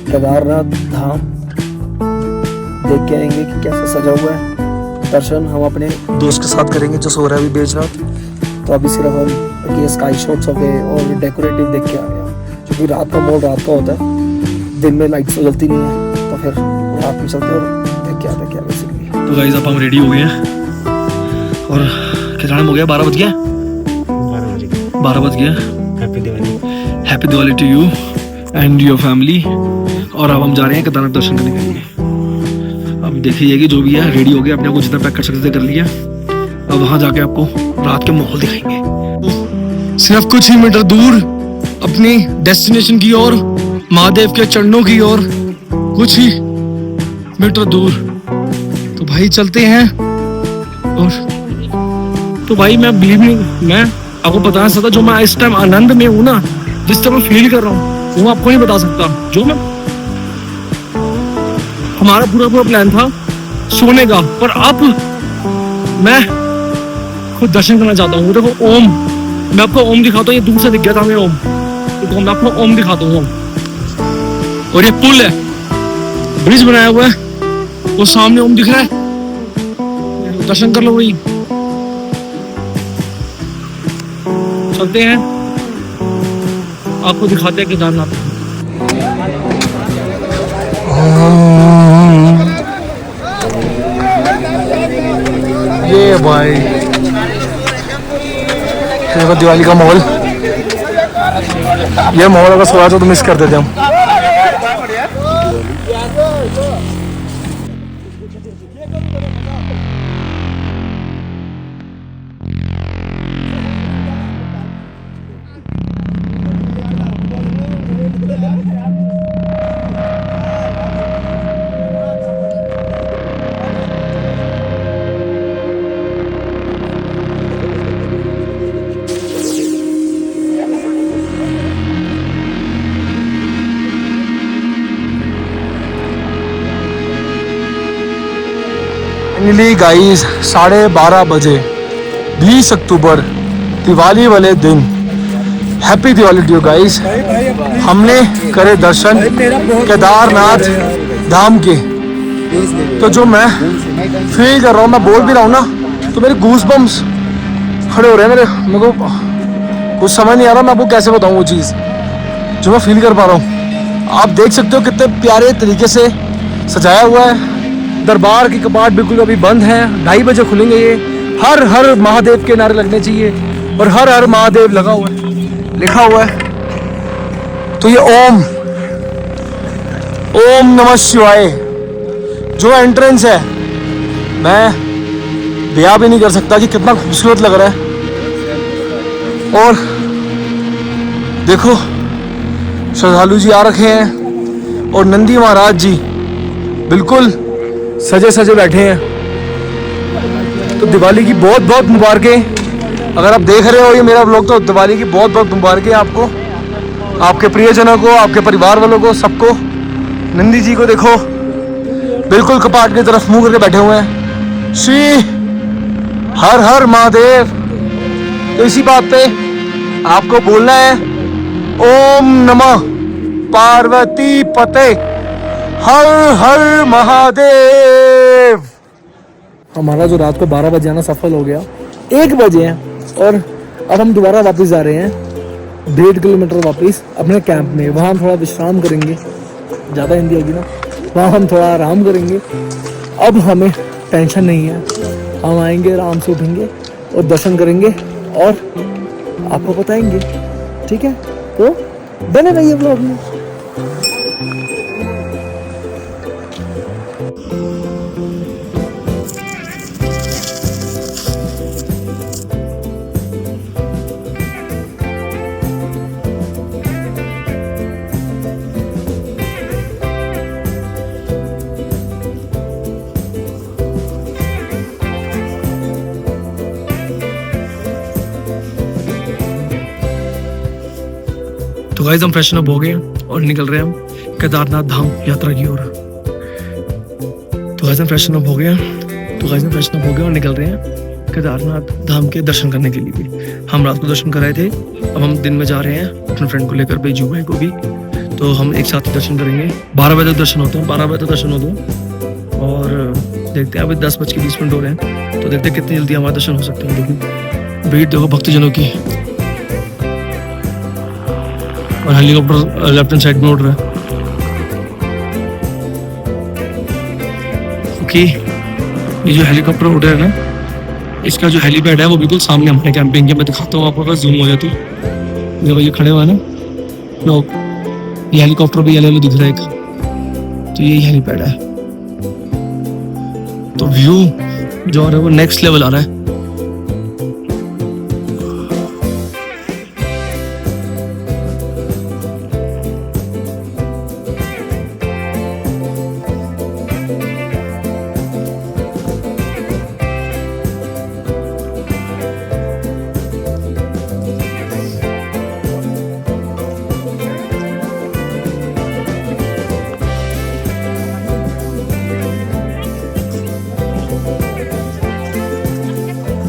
केदारनाथ धाम, देख के आएंगे कि कैसा सजा हुआ है। दर्शन हम अपने दोस्त के साथ करेंगे जो सो रहा है अभी बेजरात। तो अभी सिर्फ हम ये स्काई शॉट्स हो गए और डेकोरेटिव देख के आ गए, क्योंकि रात का मोड रात का होता है, दिन में लाइट्स तो जलती नहीं है, तो फिर रात में चलते और देख के आते क्या बेसिकली। तो गाइस अब हम रेडी हो गए हैं और कितना टाइम हो गया, 12 बज गया। 12 बज गया। Happy Diwali. Happy Diwali to you and your family. और अब हम जा रहे हैं केदारनाथ दर्शन करने के लिए। अब देखिए कि जो भी है रेडी हो गया, अपने को जितना पैक कर सकते कर लिया। अब वहां जाके आपको रात के माहौल दिखाएंगे। सिर्फ कुछ ही मीटर दूर अपनी डेस्टिनेशन की ओर, महादेव के चरणों की ओर, कुछ ही मीटर दूर। तो भाई चलते हैं। और तो भाई मैं बिलीव नहीं, मैं आपको बता सकता जो मैं इस टाइम आनंद में हूँ ना, जिस टाइम मैं फील कर रहा हूँ वो आपको नहीं बता सकता। जो मैं, हमारा पूरा प्लान था सोने का, पर अब मैं खुद दर्शन करना चाहता हूँ। देखो ओम, मैं आपको ओम दिखाता हूँ, ये दूर से दिख गया था हमें ओम, तो मैं आपको ओम दिखाता हूँ। और ये पुल है, ब्रिज बनाया हुआ है, वो सामने ओम दिख रहा है, दर्शन कर लो वही। चलते हैं, आपको दिखाते हैं केदारनाथ। ये भाई देखो दिवाली का माहौल, ये माहौल अगर सोया तो मिस कर देते हम। फाइनली गाइस 12:30 बजे 20 अक्टूबर दिवाली वाले दिन happy Diwali to you guys. हमने करे दर्शन केदारनाथ धाम के, तो जो मैं फील कर रहा हूँ, मैं बोल भी रहा हूँ ना, तो मेरे गूस बम्स खड़े हो रहे हैं मेरे को कुछ समझ नहीं आ रहा मैं आपको कैसे बताऊँ वो चीज़ जो मैं फील कर पा रहा हूँ। आप देख सकते हो कितने प्यारे तरीके से सजाया हुआ है। दरबार के कपाट बिल्कुल अभी बंद हैं, 2:30 बजे खुलेंगे ये। हर हर महादेव के नारे लगने चाहिए और हर हर महादेव लगा हुआ है, लिखा हुआ है। तो ये ओम नमः शिवाय जो एंट्रेंस है, मैं बयां भी नहीं कर सकता कि कितना खूबसूरत लग रहा है। और देखो श्रद्धालु जी आ रखे हैं और नंदी महाराज जी बिल्कुल सजे सजे बैठे हैं। तो दिवाली की बहुत बहुत मुबारकें। अगर आप देख रहे हो ये मेरा व्लॉग, तो दिवाली की बहुत बहुत मुबारकें आपको, आपके प्रियजनों को, आपके परिवार वालों को, सबको। नंदी जी को देखो बिल्कुल कपाट की तरफ मुंह करके बैठे हुए हैं। श्री हर हर महादेव। तो इसी बात पे आपको बोलना है ओम नमः पार्वती पते हर हर महादेव। हमारा जो रात को 12 बजे आना सफल हो गया, 1 बजे हैं और अब हम दोबारा वापस जा रहे हैं 1.5 किलोमीटर वापस अपने कैंप में। वहाँ हम थोड़ा विश्राम करेंगे, ज़्यादा हिंदी होगी ना, वहाँ हम थोड़ा आराम करेंगे। अब हमें टेंशन नहीं है, हम आएंगे आराम से, उठेंगे और दर्शन करेंगे और आपको बताएंगे, ठीक है? तो बने रहिए ब्लॉग में। तो गाइस हम फ्रेशन अप हो गए और निकल रहे हैं हम केदारनाथ धाम यात्रा की ओर। तो गाइस हम फ्रेशन अप हो गए और निकल रहे हैं केदारनाथ धाम के दर्शन करने के लिए। हम रात को दर्शन कर रहे थे, अब हम दिन में जा रहे हैं अपने फ्रेंड को लेकर, बेजू भाई को भी। तो हम एक साथ ही दर्शन करेंगे। 12 बजे तक दर्शन होते हैं, 12 बजे तक दर्शन होते हैं और देखते हैं। अभी 10:20 हो रहे हैं, तो देखते हैं कितनी जल्दी हमारा दर्शन हो सकते हैं। देखो भीड़ देखो भक्तजनों की, और हेलीकॉप्टर लेफ्ट हैंड साइड में उड़ रहा है। ओके, ये जो हेलीकॉप्टर उड़ रहा है ना, इसका जो हेलीपैड है वो बिल्कुल सामने हमारे कैंपिंग के। मैं दिखाता हूँ आपको, अगर जूम हो जाती है। देखो ये खड़े हुए हैं ना लोग, ये हेलीकॉप्टर भी येलो दिख रहा है एक, तो यही हेलीपैड है। तो व्यू जो है वो नेक्स्ट लेवल आ रहा है।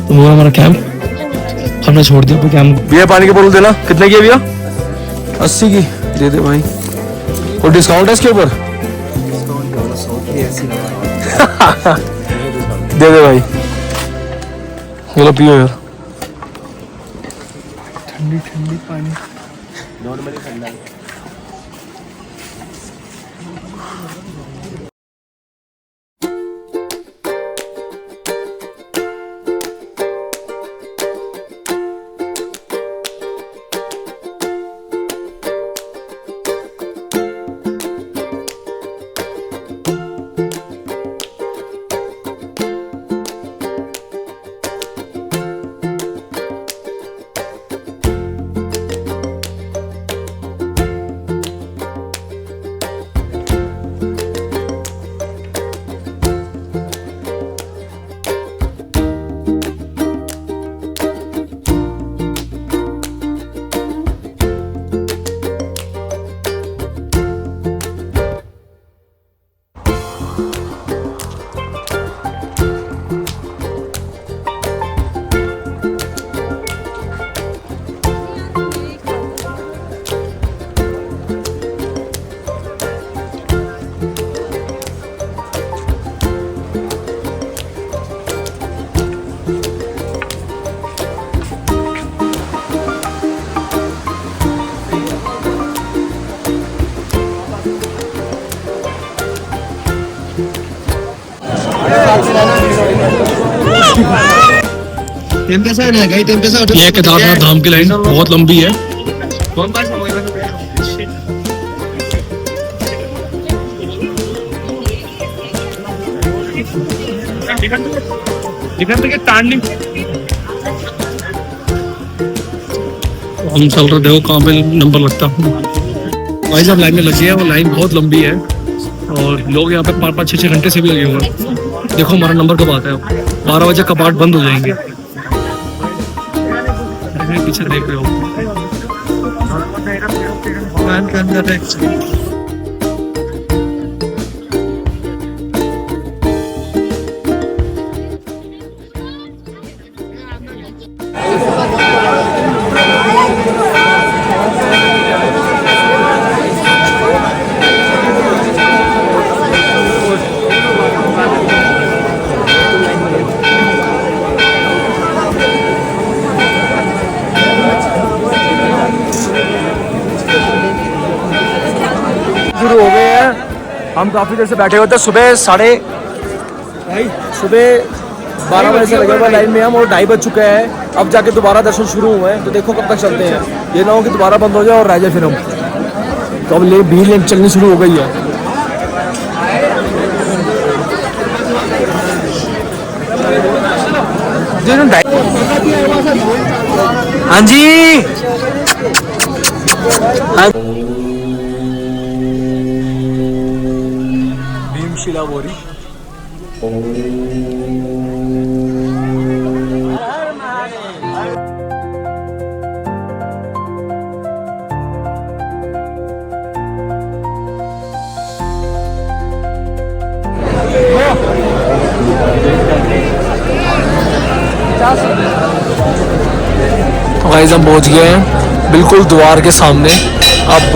तो वो हमारा कैंप हमने छोड़ दिया। कैंप भैया पानी की बोतल देना, कितने की है भैया? 80 की दे दे भाई। और डिस्काउंट है इसके ऊपर? दे दे भाई, चलो पियो यार। ठंडी ठंडी पानी, नॉर्मली ठंडा। ये केदारनाथ धाम की लाइन बहुत लंबी है। हम चल रहे, देखो कहाँ पे नंबर लगता है। भाई साहब लाइन में लगे हैं और लाइन बहुत लंबी है और लोग यहाँ पे 5-5, 6-6 घंटे से भी लगे हुए हैं। देखो हमारा नंबर कब आता है। 12 बजे कपाट बंद हो जाएंगे। पीछे देख रहे हो शुरू हो गए हैं। हम काफ़ी देर से बैठे हुए थे। सुबह 12 बजे से लगे हुए लाइन में हम और 2:30 बज चुके हैं। अब जाके दोबारा दर्शन शुरू हुए हैं, तो देखो कब तक चलते हैं। ये ना हो कि दोबारा बंद हो जाए और रह जाए फिर हम। तो अब भीड़ लेन चलनी शुरू हो गई है। हाँ जी, भीमशिला बोरी। तो गाइस हम पहुंच गए हैं बिल्कुल द्वार के सामने। अब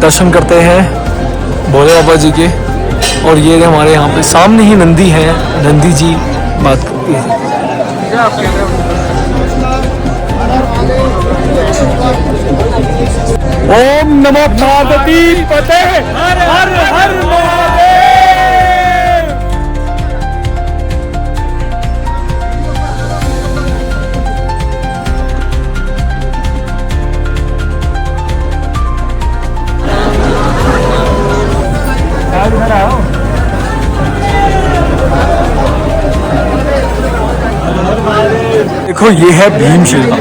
दर्शन करते हैं भोले बाबा जी के। और ये हमारे यहाँ पे सामने ही नंदी है, नंदी जी बात करती है। ओम नमो पार्वती पते हर हर हर महादेव। देखो ये है भीमशिला।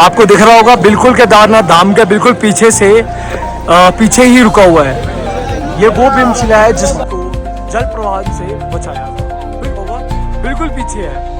आपको दिख रहा होगा बिल्कुल केदारनाथ धाम के बिल्कुल पीछे से पीछे ही रुका हुआ है। ये वो भीमशिला है जिसको जल प्रवाह से बचाया होगा, बिल्कुल पीछे है।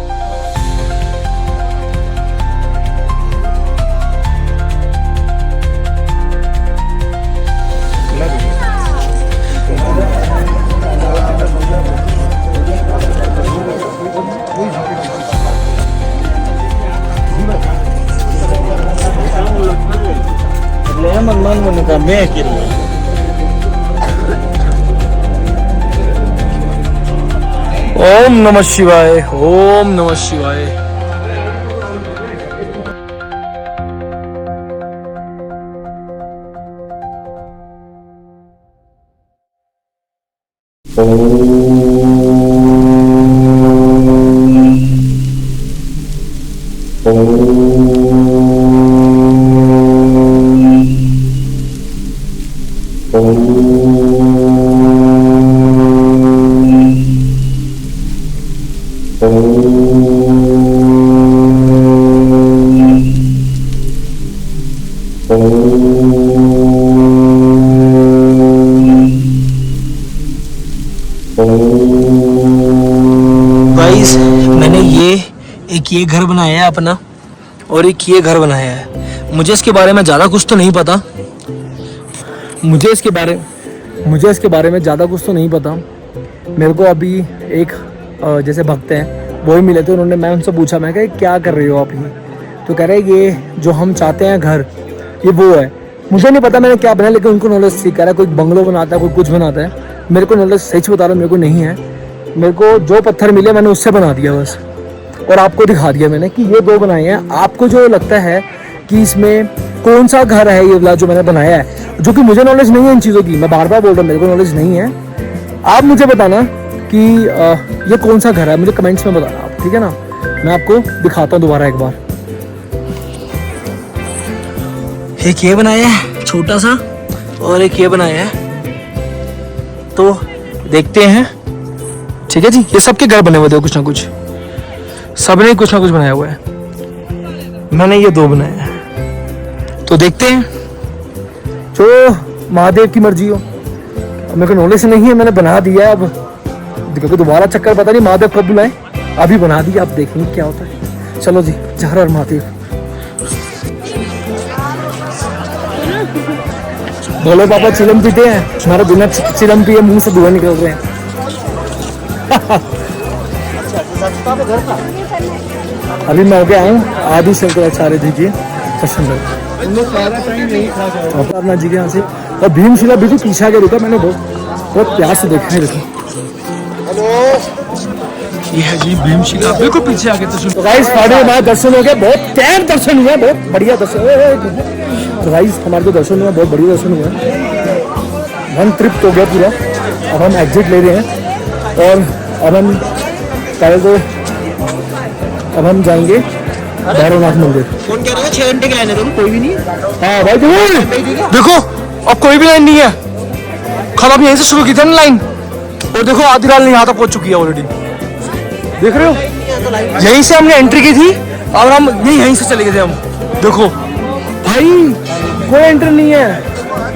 ओम नमः शिवाय, ओम नमः शिवाय। गाइस मैंने ये घर बनाया है अपना, और एक ये घर बनाया है। मुझे इसके बारे में ज़्यादा कुछ तो नहीं पता। मुझे इसके बारे में ज़्यादा कुछ तो नहीं पता। मेरे को अभी एक जैसे भक्त हैं वो ही मिले थे। उन्होंने, मैं उनसे पूछा, मैं कहा क्या कर रहे हो आप ये? तो कह रहे ये जो हम चाहते हैं घर, ये वो है। मुझे नहीं पता मैंने क्या बनाया, लेकिन उनको नॉलेज थी। कह रहा है कोई बंगलो बनाता है, कोई कुछ बनाता है। मेरे को नॉलेज सच बता रहा हूँ, मेरे को नहीं है। मेरे को जो पत्थर मिले मैंने उससे बना दिया बस, और आपको दिखा दिया मैंने कि ये 2 बनाए हैं। आपको जो लगता है कि इसमें कौन सा घर है ये वाला जो मैंने बनाया है, जो कि मुझे नॉलेज नहीं है इन चीज़ों की, मैं बार बार बोल रहा हूँ मेरे को नॉलेज नहीं है। आप मुझे बताना कि ये कौन सा घर है, मुझे कमेंट्स में बताना आप, ठीक है ना। मैं आपको दिखाता हूँ दोबारा एक बार। एक ये बनाया है छोटा सा और एक ये बनाया है, तो देखते हैं। ठीक है जी, ये सबके घर बने हुए थे कुछ ना कुछ, सबने कुछ ना कुछ बनाया हुआ है। मैंने ये 2 बनाए हैं, तो देखते हैं जो महादेव की मर्जी हो। अब मेरे को नॉलेज नहीं है, मैंने बना दिया। अब क्योंकि दोबारा चक्कर पता नहीं महादेव कब बुलाए, अभी बना दिया, आप देखेंगे क्या होता है। चलो जी, जय हर हर महादेव। बोलो पापा चिलम पीते हैं, हमारे बिना चिलम पिए मुंह से धुआं निकल रहे हैं। अभी मैं हो गया हूँ आदि शंकराचार्य जी के दर्शन करना जी के यहाँ से, और भीमशिला बिल्कुल पीछे आगे रुका। मैंने बहुत प्यार से देखा है। ये है जी भीमशिला, बिल्कुल पीछे आगे दर्शन। तो गाइस फाइनली हमारे दर्शन हो गए, बहुत कैर दर्शन हुआ, बहुत बढ़िया दर्शन। तो गाइस हमारे जो दर्शन हुआ बहुत बढ़िया दर्शन हुआ, वन ट्रिप हो गया पूरा। अब हम एग्जिट ले रहे हैं और अब हम पहले तो अब हम जाएंगे भैरवनाथ मंदिर। कौन कह रहे हो 6 घंटे की लाइन है? तुम कोई भी नहीं? हाँ भाई देखो अब कोई भी लाइन नहीं है, कल अब यहीं से शुरू की थी ना लाइन, और देखो आधी लाइन यहाँ तक पहुंच चुकी है ऑलरेडी। देख रहे हो, यहीं से हमने एंट्री की थी और हम यहीं से चले गए थे हम। देखो भाई कोई एंट्री नहीं है,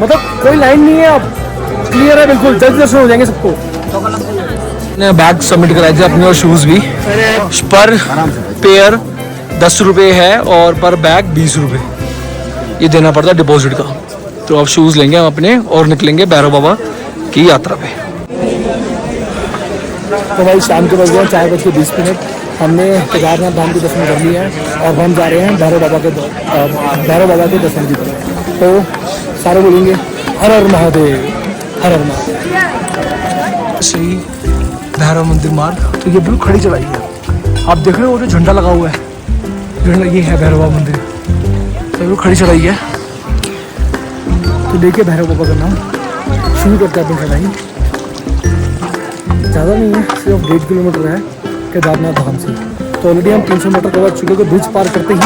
मतलब कोई लाइन नहीं है, अब क्लियर है बिल्कुल, जल्दी दर्शन हो जाएंगे सबको। ने बैग सबमिट कराए थे अपने और शूज भी, पर पेयर 10 रुपये है और पर बैग 20 रुपये ये देना पड़ता है डिपॉजिट का। तो अब शूज लेंगे हम अपने और निकलेंगे भैरव बाबा की यात्रा पे। तो भाई शाम के बज गए 4:20। हमने केदारनाथ धाम के दर्शन कर लिए हैं और हम जा रहे हैं भैरव बाबा के दर्शन की तरफ। तो सारे बोलेंगे हर हर महादेव, हर हर महादेव। श्री भैरव मंदिर मार्ग, तो ये बिल्कुल खड़ी चढ़ाई है। आप देख रहे हो जो झंडा लगा हुआ है, झंडा ये है भैरव बाबा मंदिर, तो बिल्कुल खड़ी चढ़ाई है। तो देखिए भैरव बाबा का नाम शुरू करते हैं अपनी चढ़ाई। ज़्यादा नहीं है, सिर्फ 1.5 किलोमीटर है केदारनाथ धाम से। तो ऑलरेडी हम 300 मीटर कवर चुके, तो ब्रिज पार करते ही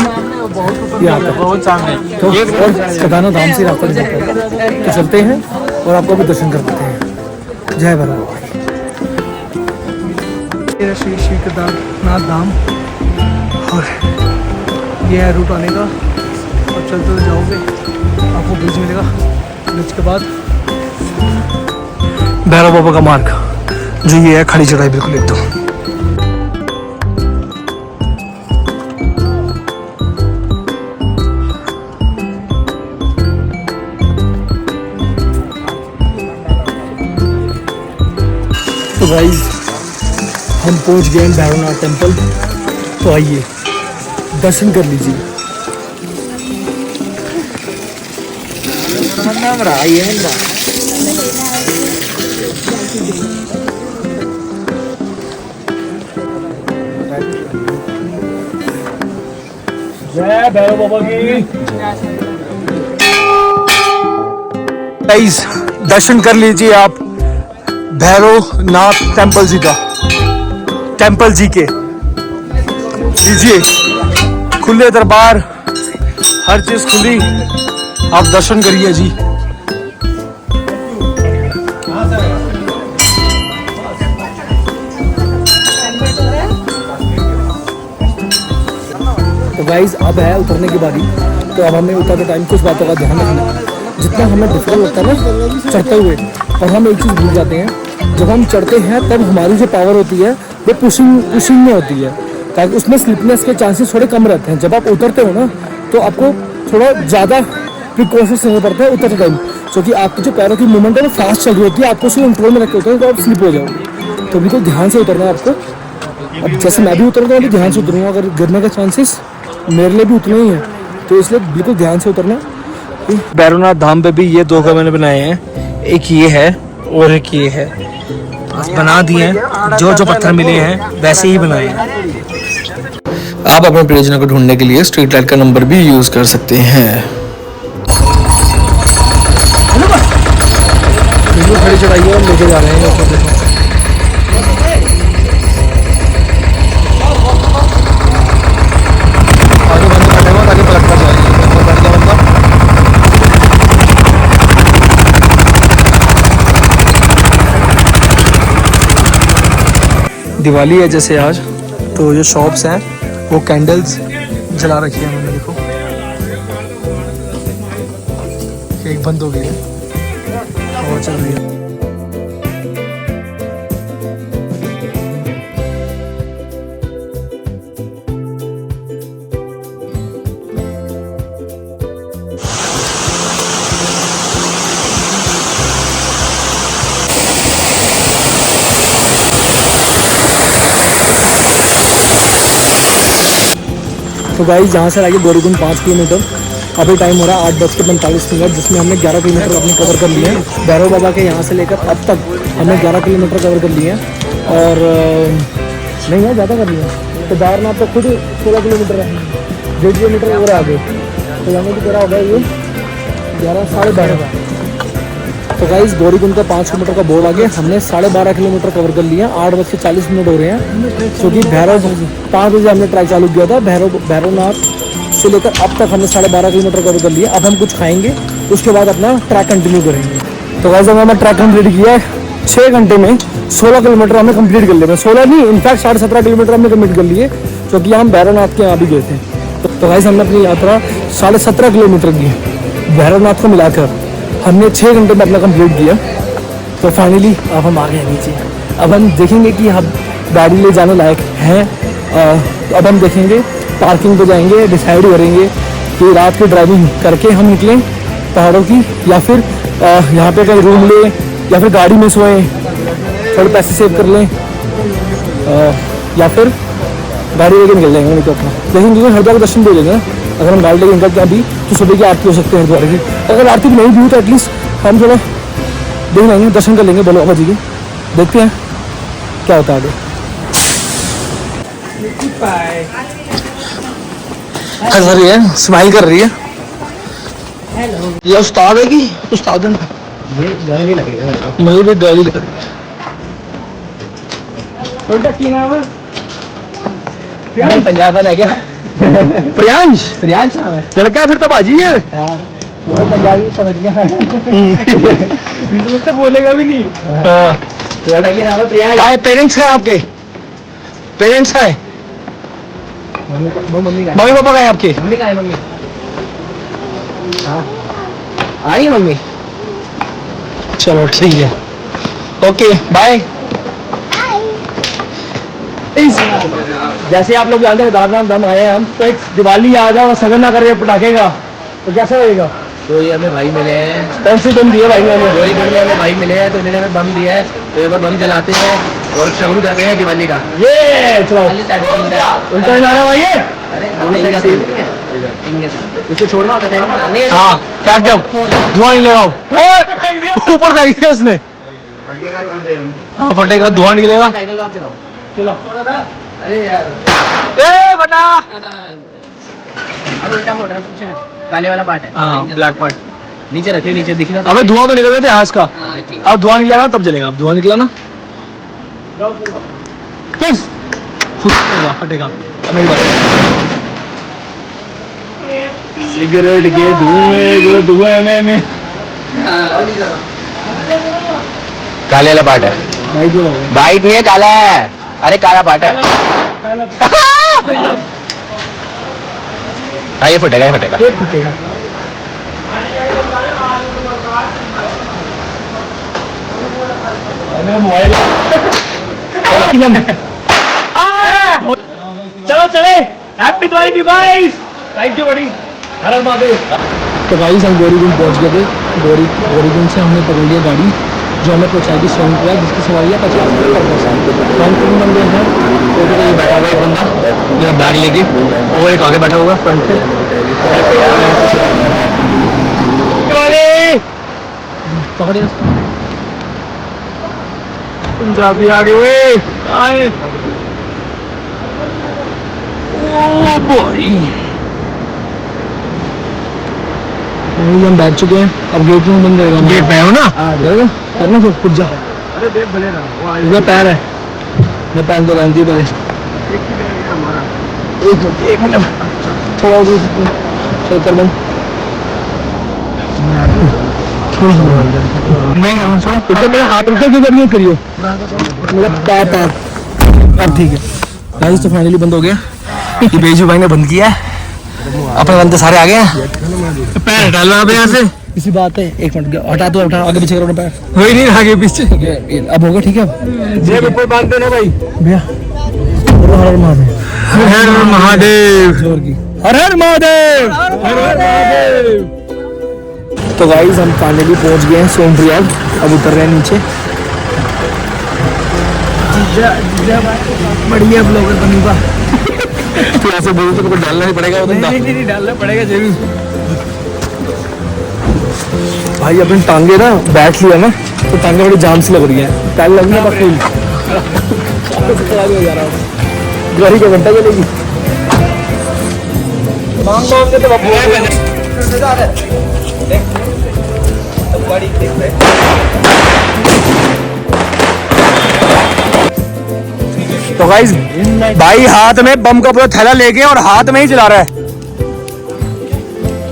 यहाँ पर तो और केदारनाथ धाम से रास्ता निकलता है। तो चलते हैं और आपको भी दर्शन कर देते हैं। जय भैरव बाबा। श्री श्री केदारनाथ धाम, और ये है रूट आने का, और चलते हुए जाओगे आपको ब्रिज मिलेगा। ब्रिज के बाद भैरव बाबा का मार्ग, जो ये है खड़ी चढ़ाई बिल्कुल एकदम। तो गाइस हम पहुंच गए हैं भैरवनाथ टेम्पल, तो आइए दर्शन कर लीजिए। जय भैरव बाबा की। गाइस दर्शन कर लीजिए आप भैरवनाथ टेम्पल जी का, टेम्पल जी के लीजिए खुले दरबार, हर चीज खुली, आप दर्शन करिए जी। तो गाइज अब है उतरने की बारी। तो अब हमें उतरते टाइम कुछ बातों का ध्यान रखना। जितना हमें डिफरेंट होता है ना चढ़ते हुए, और हम एक चीज़ भूल जाते हैं, जब हम चढ़ते हैं तब हमारी जो पावर होती है वो पुशिंग में होती है, ताकि उसमें स्लिपनेस के चांसेस थोड़े कम रहते हैं। जब आप उतरते हो ना तो आपको थोड़ा ज़्यादा प्रिकॉशंस लेना पड़ता है उतरते टाइम, क्योंकि आपकी जो पैरों की मूवमेंट है वो फास्ट चल रही होती है, आपको उसको कंट्रोल में रख के उतरना, तो आप स्लिप हो जाओगे। तो बिल्कुल ध्यान से उतरना है आपको। अब जैसे मैं भी उतरूँगा तो ध्यान से उतरूँगा, अगर गिरने के चांसेस मेरे लिए भी उतने ही हैं, तो इसलिए बिल्कुल ध्यान से उतरना। भैरवनाथ धाम पे भी ये 2 का मैंने बनाए हैं, एक ये है और एक ये है, बना दिए हैं, जो जो पत्थर मिले हैं वैसे ही बनाए हैं। आप अपने प्रियजनों को ढूंढने के लिए स्ट्रीट लाइट का नंबर भी यूज कर सकते हैं। खड़ी चढ़ाई है और लेके जा रहे हैं। दिवाली है जैसे आज, तो जो शॉप्स हैं वो कैंडल्स जला रखी है उन्होंने। देखो एक बंद हो गई है और चल रही है। तो गाइस यहाँ से आगे गौरीकुंड 5 किलोमीटर, अभी टाइम हो रहा है 8:45, जिसमें हमने 11 किलोमीटर अपने कवर कर लिए हैं। भैरव बाबा के यहाँ से लेकर अब तक हमने 11 किलोमीटर कवर कर लिए हैं और नहीं है ज़्यादा कर लिए हैं। तो दारनाथ तो खुद 16 किलोमीटर है, 1.5 किलोमीटर और आगे, तो यानी कि तेरा हो गया ये 11 साढ़े 12। तो गाइस गौरीकुंड का 5 किलोमीटर का बोर्ड आगे हमने 12.5 किलोमीटर कवर कर लिया। 8:40 हो रहे हैं, क्योंकि भैरव 5 बजे हमने ट्रैक चालू किया था। भैरवनाथ से लेकर अब तक हमने 12.5 किलोमीटर कवर कर लिया। अब हम कुछ खाएंगे, उसके बाद अपना ट्रैक कंटिन्यू करेंगे। तो गाइस हमने ट्रैक कंप्लीट किया है 6 घंटे में, 16 किलोमीटर हमने कंप्लीट कर लिया। 16 नहीं, इनफैक्ट 17.5 किलोमीटर हमने कंप्लीट कर लिए, क्योंकि हम भैरवनाथ के यहाँ भी गए थे। तो गाइस हमने अपनी यात्रा 17.5 किलोमीटर की भैरवनाथ को मिलाकर हमने 6 घंटे में अपना कंप्लीट किया। तो फाइनली अब हम आ गए नीचे। अब हम देखेंगे कि हम गाड़ी ले जाने लायक हैं। अब हम देखेंगे, पार्किंग पे जाएंगे, डिसाइड करेंगे कि रात की ड्राइविंग करके हम निकलें पहाड़ों की, या फिर यहाँ पे कहीं रूम ले, या फिर गाड़ी में सोएं, थोड़े पैसे सेव कर लें, या फिर गाड़ी लेके निकल जाएंगे। नहीं तो अपना लेकिन क्योंकि हरिद्वार का दर्शन दे देंगे। अगर हम गाड़ी लेके निकलते हैं अभी, तो सुबह की आरती हो सकती है हरिद्वार की। अगर आरती नहीं भी हुई तो एटलीस्ट हम थोड़ा देख लेंगे, दर्शन कर लेंगे बोलो बाबा जी के। देखते हैं क्या होता है आगे। हंस रही है, स्माइल कर रही है। ये उस्ताद है कि उस्ताद है? मुझे भी डर ही लग रही है। पंजाब वाला है क्या? प्रियांश लड़का फिर तो बाजी है। पंजाबी समझ गया, तो बोलेगा भी नहीं। पेरेंट्स है आपके? पेरेंट्स है? मम्मी पापा का है आपके? मम्मी का है। मम्मी आई है मम्मी? चलो ठीक है, ओके बाय। जैसे आप लोग जानते हैं दारनाथ धाम आए हैं हम, तो एक दिवाली आ जाओ और सगन ना करे पटाखे का, तो कैसा रहेगा? तो ये हमें भाई मिले हैं, पैसे तुम दिए भाई मैंने, गौरीकुंड में हमें भाई मिले हैं, तो इन्होंने हमें बम दिया है, तो एक बार बम जलाते हैं और शुरू करते हैं दिवाली का। ये चलो उल्टा जाना भाई ये। इसे छोड़ना होता है। हाँ क्या क्या धुआं नहीं लगाओ, ऊपर फेंक दिया उसने। हाँ फटेगा, धुआं निकलेगा। चलो अरे यार, ए बना अब उल्टा मोड़ रहा है, काले वाला पार्ट है। हाँ ब्लैक पार्ट नीचे रखिए, नीचे दिख रहा। अबे धुआं तो निकल रहे थे आज का, अब धुआं निकलेगा तब चलेगा। अब धुआं निकला ना फटेगा। सिगरेट के धुएं में काले वाला पार्ट है, वाइट नहीं है, काला है। अरे काला पार्ट है। हाँ ये फटेगा, ये फटेगा। चलो चले, happy Diwali guys, thank you बड़ी, हर हर महादेव। तो गाइस हम गौरीकुंड पहुंच गए थे। गौरीकुंड से हमने पकड़ लिया गाड़ी जो हमें पहुंचाएगी सोनपुरा, जिसकी सवारी है 50 रुपये पर पर्सन। हम 3 बंदे हैं, तो ये बैठा हुआ एक बंदा मेरा बैग लेके, और एक आगे बैठा होगा फ्रंट से। पकड़े पंजाबी आगे हुए आए। हम बैठ चुके हैं, अब गेट में बंद करेगा। गेट पे हो ना, करना फिर खुद जा। अरे देख भले ना, पैर है, मैं पैर तो गांधी पहले। एक मिनट थोड़ा चल कर बंद। मैं मेरा हाथ उठा क्यों करियो, मेरा पैर अब ठीक है गाइस, तो फाइनली बंद हो गया। ये बेजू भाई ने बंद किया है, अपने बंदे सारे आ गए हैं। पैर हटा लो आप यहाँ से, इसी बात है। एक मिनट हटा दो, हटा आगे पीछे करो पैर, वही नहीं आगे पीछे। अब होगा ठीक है। जेब ऊपर बांध देना भाई भैया। हर हर महादेव, हर हर महादेव, जोर की हर हर महादेव, हर हर महादेव। तो गाइस हम फाइनली पहुंच गए हैं सोनप्रयाग, अब उतर रहे हैं नीचे। बढ़िया ब्लॉगर बनूंगा। तो ऐसे बोलो तो कुछ डालना ही पड़ेगा। नहीं डालना पड़ेगा जरूर। भाई अपनी टांगे ना बैठ लिया ना, तो टांगे बड़ी जाम सी लग रही है। टाइल लगने का फील हो जा रहा हूँ। गाड़ी का घंटा चलेगी। मांग के तो तो गाइस भाई हाथ में बम का पूरा थैला लेके और हाथ में ही चला रहा है।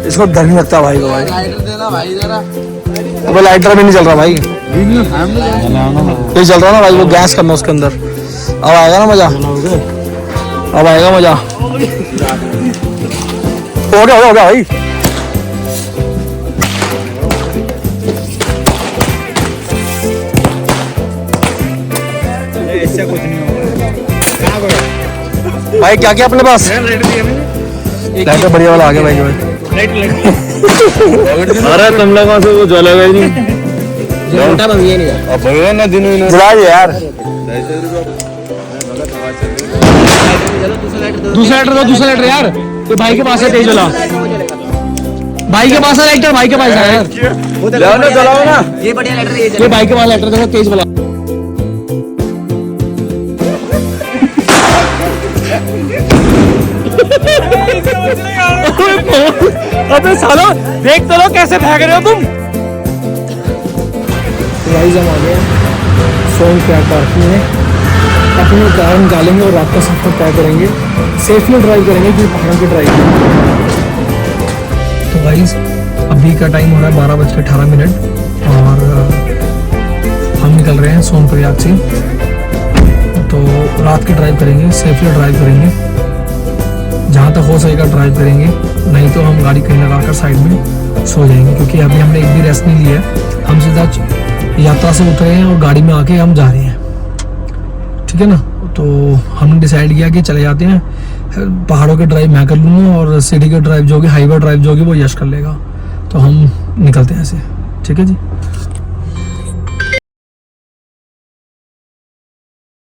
इसको डर नहीं लगता भाई को। भाई लाइटर देना भाई जरा। अब लाइटर भी नहीं चल रहा भाई, ये चल रहा ना भाई, वो गैस करना उसके अंदर। अब आएगा ना मजा, अब आएगा मजा। हो गया भाई। भाई क्या क्या अपने पास लाइटर बढ़िया वाला आ गया भाई। अरे तुम लोगों से वो जला गई नहीं ना दिन जला यार। दूसरा लाइटर यार, तो भाई के पास है तेज वाला। भाई के पास है लाइटर, भाई के पास है यार। जलाओ ना, ये बढ़िया लाइटर है, ये भाई के पास लाइटर देखो तेज वाला। अबे सालो देख तो लो कैसे भाग रहे हो तुम। गाइस हम आ गए सोनप्रयाग पार्किंग में। अपनी कार निकालेंगे और रात का सफर तय करेंगे। सेफली ड्राइव करेंगे क्योंकि पहाड़ों की ड्राइव। तो गाइस अभी का टाइम हो रहा है 12:18 और हम निकल रहे हैं सोनप्रयाग से। तो रात की ड्राइव करेंगे, सेफली ड्राइव करेंगे, जहाँ तक हो सकेगा ड्राइव करेंगे। नहीं तो हम गाड़ी कहीं लगा कर साइड में सो जाएंगे, क्योंकि अभी हमने एक भी रेस्ट नहीं लिया है। हम सीधा यात्रा से उतरे हैं और गाड़ी में आके हम जा रहे हैं, ठीक है ना। तो हमने डिसाइड किया कि चले जाते हैं, पहाड़ों के ड्राइव मैं कर लूँगा और सिटी के ड्राइव जो होगी, हाईवे ड्राइव जो होगी वो यश कर लेगा। तो हम निकलते हैं ऐसे, ठीक है जी।